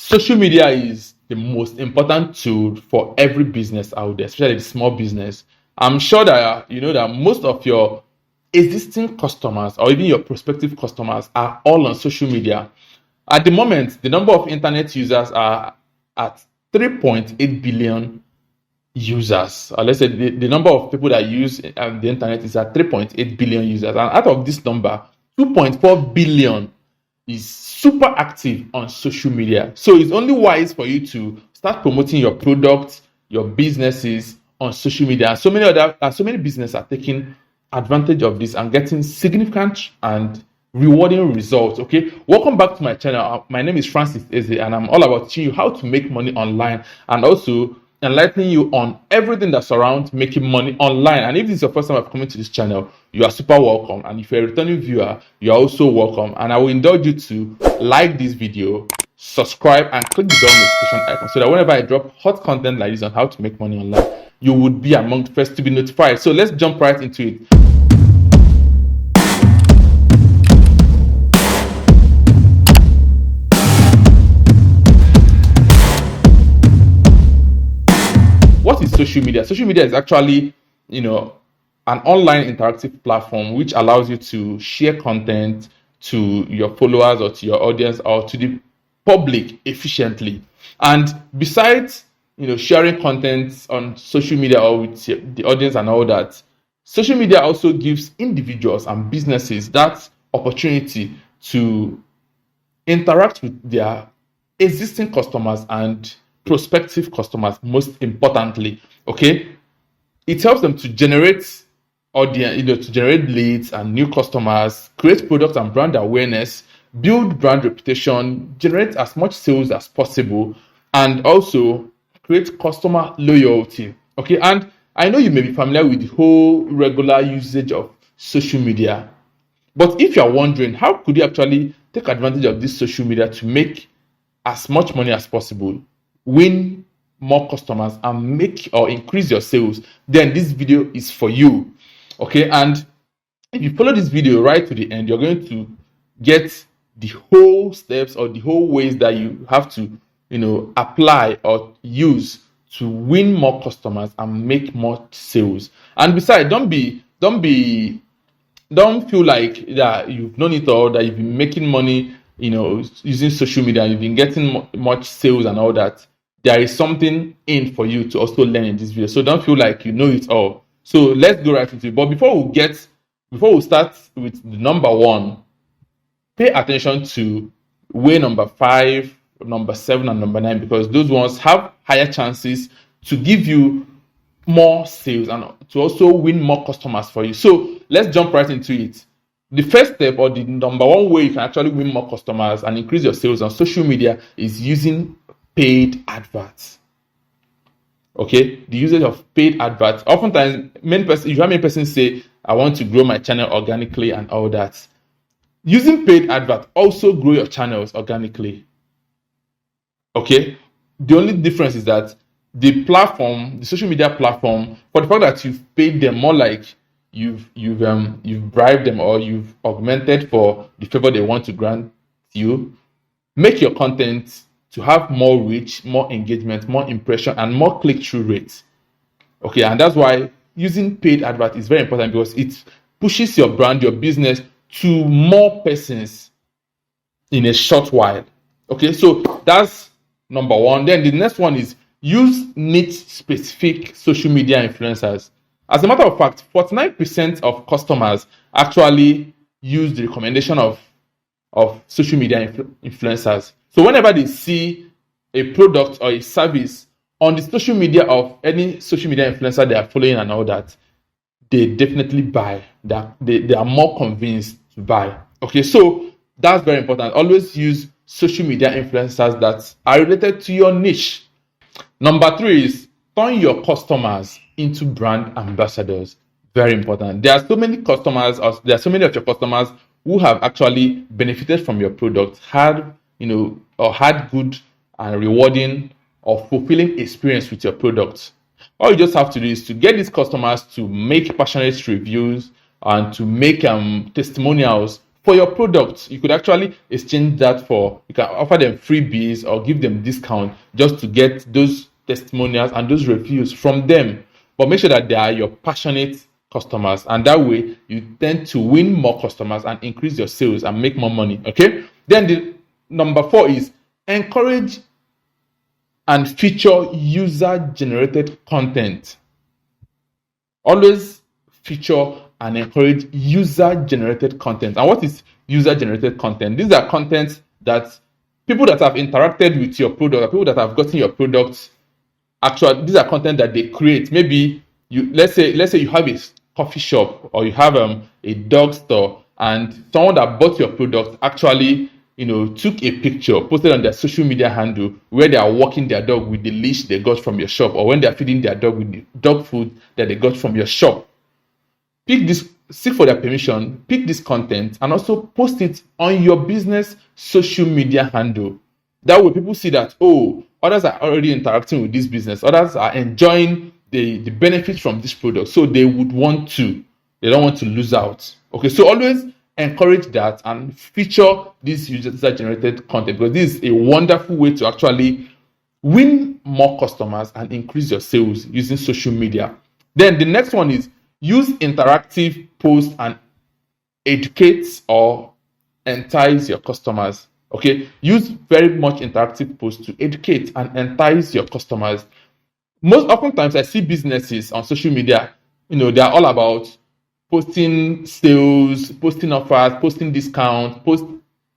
Social media is the most important tool for every business out there, especially the small business. I'm sure that you know that most of your existing customers or even your prospective customers are all on social media. At the moment, the number of internet users are at 3.8 billion users. Let's say the number of people that use the internet is at 3.8 billion users. And out of this number, 2.4 billion is super active on social media. So it's only wise for you to start promoting your products, your businesses on social media. And so many businesses are taking advantage of this and getting significant and rewarding results. Okay, welcome back to my channel. My name is Francis Eze, and I'm all about teaching you how to make money online and also enlightening you on everything that surrounds making money online. And if this is your first time of coming to this channel, you are super welcome. And if you're a returning viewer, you are also welcome. And I will indulge you to like this video, subscribe, and click the bell notification icon so that whenever I drop hot content like this on how to make money online, you would be among the first to be notified. So let's jump right into it. What is social media? Social media is actually, an online interactive platform which allows you to share content to your followers or to your audience or to the public efficiently. And besides, sharing content on social media or with the audience and all that, social media also gives individuals and businesses that opportunity to interact with their existing customers and prospective customers. Most importantly, okay, it helps them to generate audience, to generate leads and new customers, create product and brand awareness, build brand reputation, generate as much sales as possible, and also create customer loyalty. Okay, and I know you may be familiar with the whole regular usage of social media, but if you are wondering how could you actually take advantage of this social media to make as much money as possible, win more customers, and make or increase your sales, then this video is for you. Okay, and if you follow this video right to the end, you're going to get the whole steps or the whole ways that you have to apply or use to win more customers and make more sales. And besides, don't feel like that you've known it all, that you've been making money using social media, you've been getting much sales and all that. There is something in for you to also learn in this video. So don't feel like you know it all. So let's go right into it. But before we start with the number one, pay attention to way number 5, number 7, and number 9, because those ones have higher chances to give you more sales and to also win more customers for you. So let's jump right into it. The first step, or the number one way you can actually win more customers and increase your sales on social media, is using paid adverts. Okay, the usage of paid adverts. Oftentimes, many persons say, I want to grow my channel organically and all that. Using paid adverts also grow your channels organically. Okay, the only difference is that the social media platform, for the fact that you've paid them, more like you've bribed them or you've augmented for the favor they want to grant you, make your content to have more reach, more engagement, more impression, and more click-through rates. Okay, and that's why using paid advert is very important, because it pushes your brand, your business to more persons in a short while. Okay, so that's number one. Then the next one is use niche-specific social media influencers. As a matter of fact, 49% of customers actually use the recommendation of social media influencers. So whenever they see a product or a service on the social media of any social media influencer they are following and all that, they definitely buy. They are more convinced to buy. Okay, so that's very important. Always use social media influencers that are related to your niche. Number 3 is turn your customers into brand ambassadors. Very important. There are so many customers, or there are so many of your customers who have actually benefited from your product, had good and rewarding or fulfilling experience with your product. All you just have to do is to get these customers to make passionate reviews and to make testimonials for your products. You could actually exchange that for, you can offer them freebies or give them discount just to get those testimonials and those reviews from them. But make sure that they are your passionate customers, and that way you tend to win more customers and increase your sales and make more money. Okay. Then the number 4 is encourage and feature user generated content. Always feature and encourage user generated content. And what is user generated content? These are contents that people that have interacted with your product, or people that have gotten your products, actually, these are content that they create. Maybe you, let's say you have a coffee shop, or you have a dog store, and someone that bought your product actually, took a picture, posted on their social media handle where they are walking their dog with the leash they got from your shop, or when they are feeding their dog with the dog food that they got from your shop. Seek for their permission, pick this content, and also post it on your business social media handle. That way people see that, oh, others are already interacting with this business, others are enjoying the benefits from this product, so they don't want to lose out. Okay, so always encourage that and feature this user generated content, because this is a wonderful way to actually win more customers and increase your sales using social media. Then the next one is use interactive posts and educate or entice your customers. Okay, use very much interactive posts to educate and entice your customers. Most oftentimes I see businesses on social media, they're all about posting sales, posting offers, posting discounts,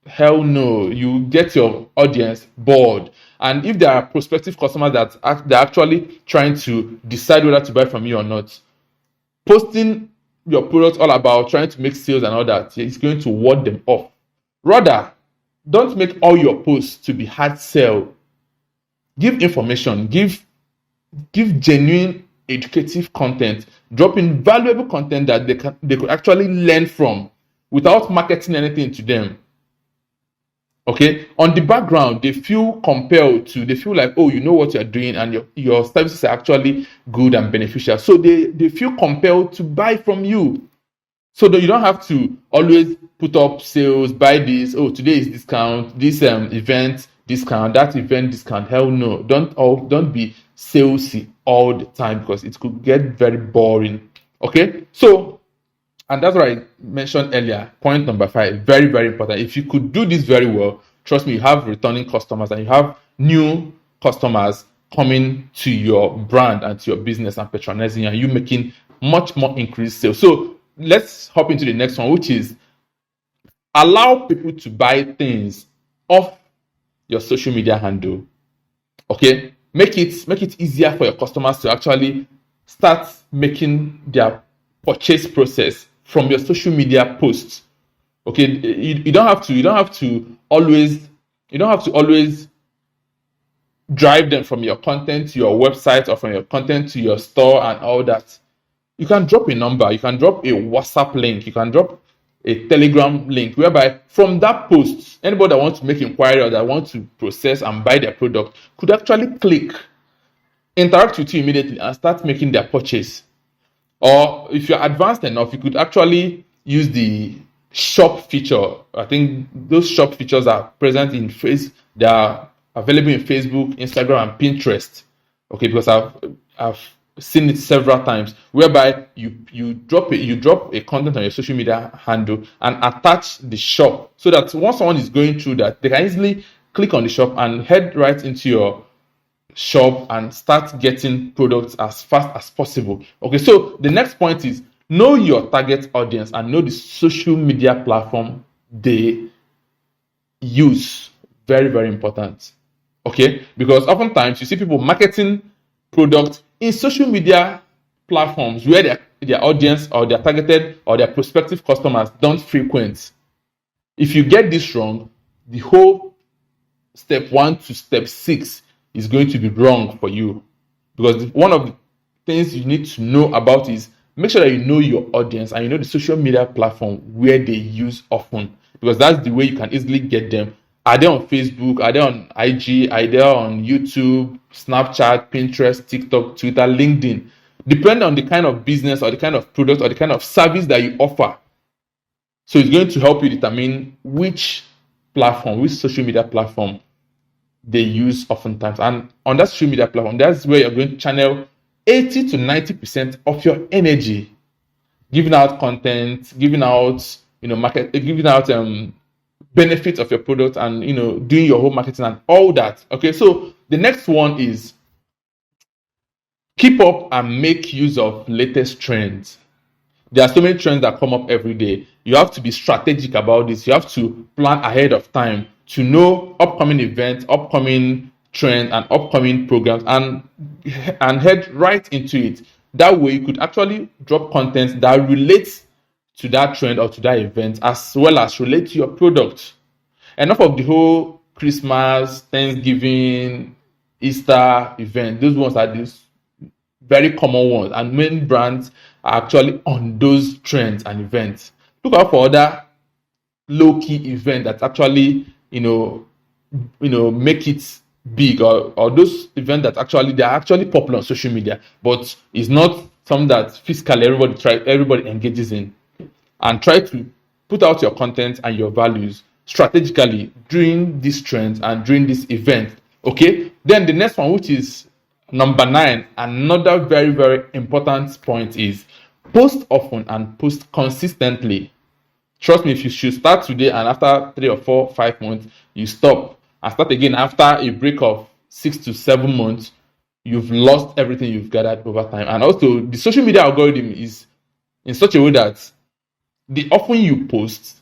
hell no, you get your audience bored. And if there are prospective customers that they're actually trying to decide whether to buy from you or not, posting your product all about trying to make sales and all that is going to ward them off. Rather, don't make all your posts to be hard sell. Give information, give genuine educative content, drop in valuable content that they could actually learn from without marketing anything to them. Okay, on the background, they feel like, oh, you know what you're doing, and your services are actually good and beneficial. So they feel compelled to buy from you. So that you don't have to always put up sales, buy this, oh, today is discount, this event discount, that event discount. Hell no. Don't be salesy all the time, because it could get very boring. Okay, so, and that's what I mentioned earlier. Point number 5, very, very important. If you could do this very well, trust me, you have returning customers and you have new customers coming to your brand and to your business and patronizing you, and you making much more increased sales. So let's hop into the next one, which is allow people to buy things off your social media handle. Okay, make it easier for your customers to actually start making their purchase process from your social media posts. Okay, you don't have to always drive them from your content to your website, or from your content to your store and all that. You can drop a number, you can drop a WhatsApp link, you can drop a Telegram link, whereby from that post, anybody that wants to make inquiry or that wants to process and buy their product could actually click, interact with you immediately, and start making their purchase. Or if you're advanced enough, you could actually use the shop feature. I think those shop features are present in they are available in Facebook, Instagram, and Pinterest. Okay, because I've seen it several times, whereby you drop a content on your social media handle and attach the shop, so that once someone is going through that, they can easily click on the shop and head right into your shop and start getting products as fast as possible. Okay, so the next point is know your target audience and know the social media platform they use. Very, very important. Okay, because oftentimes you see people marketing products in social media platforms where their audience or their targeted or their prospective customers don't frequent. If you get this wrong, the whole step 1 to step 6 is going to be wrong for you. Because one of the things you need to know about is make sure that you know your audience and you know the social media platform where they use often, because that's the way you can easily get them. Are they on Facebook? Are they on IG? Are they on YouTube, Snapchat, Pinterest, TikTok, Twitter, LinkedIn? Depending on the kind of business or the kind of product or the kind of service that you offer. So it's going to help you determine which platform, which social media platform they use oftentimes. And on that social media platform, that's where you're going to channel 80 to 90% of your energy, giving out content, giving out, giving out benefits of your product, and doing your whole marketing and all that. Okay, so the next one is keep up and make use of latest trends. There are so many trends that come up every day. You have to be strategic about this. You have to plan ahead of time to know upcoming events, upcoming trends, and upcoming programs, and head right into it. That way, you could actually drop content that relates to that trend or to that event, as well as relate to your product. Enough of the whole Christmas, Thanksgiving, Easter event. Those ones are these very common ones, and many brands are actually on those trends and events. Look out for other low-key events that actually make it big, or those events that they are actually popular on social media, but it's not something that physically everybody engages in. And try to put out your content and your values strategically during these trends and during this event. Okay, then the next one, which is number 9, another very, very important point, is post often and post consistently. Trust me, if you should start today and after 3 or 4, 5 months, you stop and start again after a break of 6 to 7 months, you've lost everything you've gathered over time. And also, the social media algorithm is in such a way that the often you post,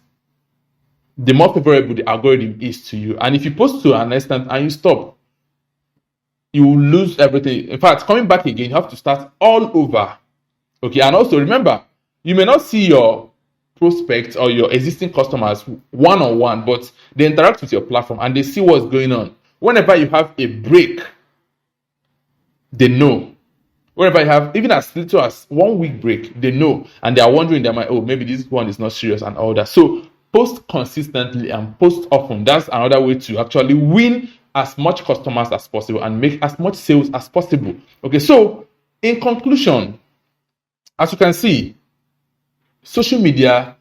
the more favorable the algorithm is to you. And if you post to an extent and you stop, you will lose everything. In fact, coming back again, you have to start all over. Okay, and also remember, you may not see your prospects or your existing customers one-on-one, but they interact with your platform and they see what's going on. Whenever you have a break, they know. Whenever you have even as little as 1 week break, they know, and they are wondering in their mind, oh, maybe this one is not serious and all that. So post consistently and post often. That's another way to actually win as much customers as possible and make as much sales as possible. Okay, so in conclusion, as you can see, social media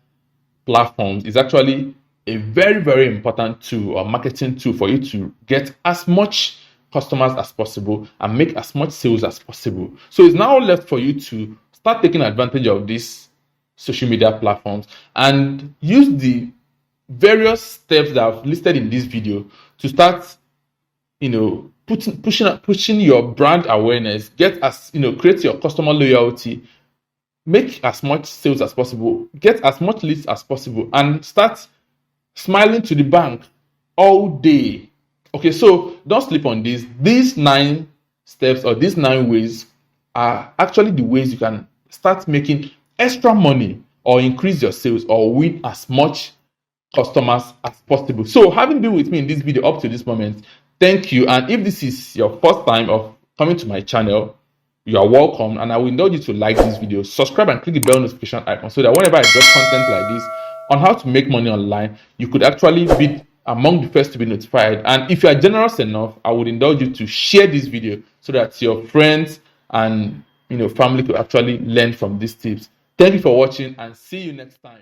platforms is actually a very, very important tool or marketing tool for you to get as much customers as possible and make as much sales as possible. So it's now left for you to start taking advantage of these social media platforms and use the various steps that I've listed in this video to start, pushing your brand awareness, create your customer loyalty, make as much sales as possible, get as much leads as possible, and start smiling to the bank all day. Okay, so don't sleep on this. These 9 steps or these 9 ways are actually the ways you can start making extra money or increase your sales or win as much customers as possible. So having been with me in this video up to this moment, thank you. And if this is your first time of coming to my channel, you are welcome. And I will indulge you to like this video, subscribe, and click the bell notification icon so that whenever I drop content like this on how to make money online, you could actually be among the first to be notified. And if you are generous enough, I would indulge you to share this video so that your friends and family could actually learn from these tips. Thank you for watching, and see you next time.